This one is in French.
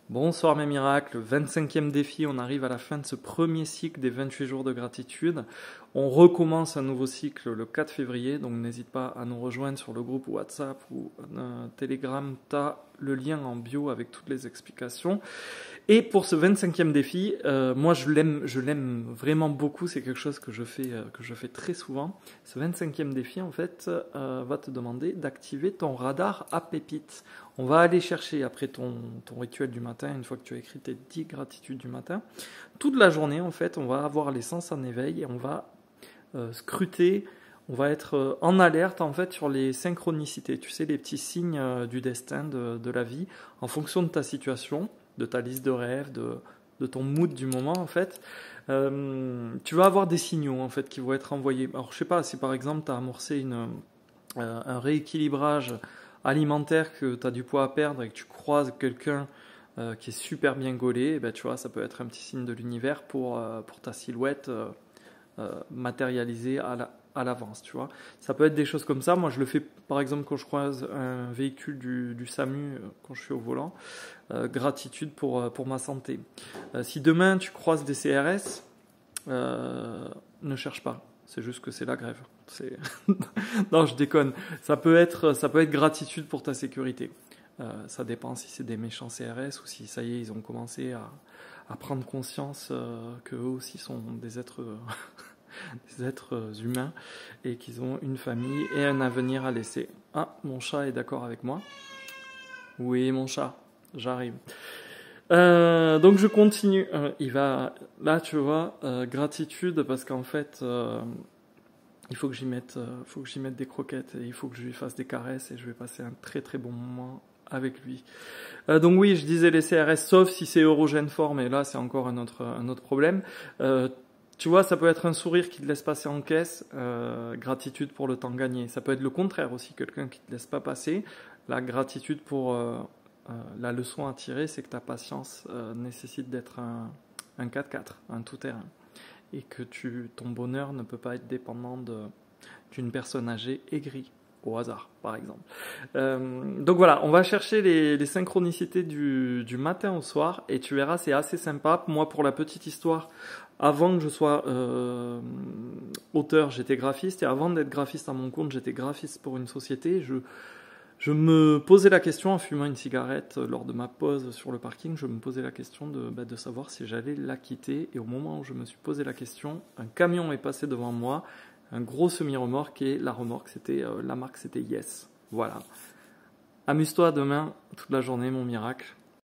Bonsoir mes miracles, 25e défi, on arrive à la fin de ce premier cycle des 28 jours de gratitude. On recommence un nouveau cycle le 4 février, donc n'hésite pas à nous rejoindre sur le groupe WhatsApp ou Telegram, tu as le lien en bio avec toutes les explications. Et pour ce 25e défi, moi je l'aime vraiment beaucoup, c'est quelque chose que je fais très souvent. Ce 25e défi en fait va te demander d'activer ton radar à pépites. On va aller chercher après ton rituel du matin, une fois que tu as écrit tes 10 gratitudes du matin, toute la journée en fait, on va avoir les sens en éveil et on va scruter, on va être en alerte en fait sur les synchronicités, tu sais, les petits signes du destin, de la vie, en fonction de ta situation, de ta liste de rêves, de ton mood du moment en fait. Tu vas avoir des signaux en fait qui vont être envoyés. Alors je sais pas, si par exemple tu as amorcé un rééquilibrage alimentaire, que tu as du poids à perdre et que tu croises quelqu'un qui est super bien gaulé, et ben, tu vois, ça peut être un petit signe de l'univers pour ta silhouette matérialisée à l'avance, tu vois. Ça peut être des choses comme ça. Moi, je le fais par exemple quand je croise un véhicule du SAMU, quand je suis au volant. Gratitude pour ma santé. Si demain tu croises des CRS, ne cherche pas. C'est juste que c'est la grève. Non, je déconne. Ça peut être gratitude pour ta sécurité. Ça dépend si c'est des méchants CRS ou si ça y est, ils ont commencé à prendre conscience qu'eux aussi sont des êtres, des êtres humains et qu'ils ont une famille et un avenir à laisser. Ah, mon chat est d'accord avec moi. Oui, mon chat, j'arrive. Donc je continue. Il va là, tu vois, gratitude parce qu'en fait, il faut que j'y mette des croquettes et il faut que je lui fasse des caresses et je vais passer un très très bon moment avec lui. Donc oui, je disais les CRS, sauf si c'est Eurogène fort, mais là c'est encore un autre problème. Tu vois, ça peut être un sourire qui te laisse passer en caisse, gratitude pour le temps gagné. Ça peut être le contraire aussi, quelqu'un qui te laisse pas passer. La gratitude pour la leçon à tirer, c'est que ta patience nécessite d'être un 4x4, un tout-terrain. Et que ton bonheur ne peut pas être dépendant d'une personne âgée aigrie, au hasard, par exemple. Donc voilà, on va chercher les synchronicités du matin au soir, et tu verras, c'est assez sympa. Moi, pour la petite histoire, avant que je sois auteur, j'étais graphiste, et avant d'être graphiste à mon compte, j'étais graphiste pour une société. Je me posais la question en fumant une cigarette lors de ma pause sur le parking, je me posais la question de savoir si j'allais la quitter. Et au moment où je me suis posé la question, un camion est passé devant moi, un gros semi-remorque, et la remorque, la marque c'était Yes. Voilà. Amuse-toi demain toute la journée, mon miracle.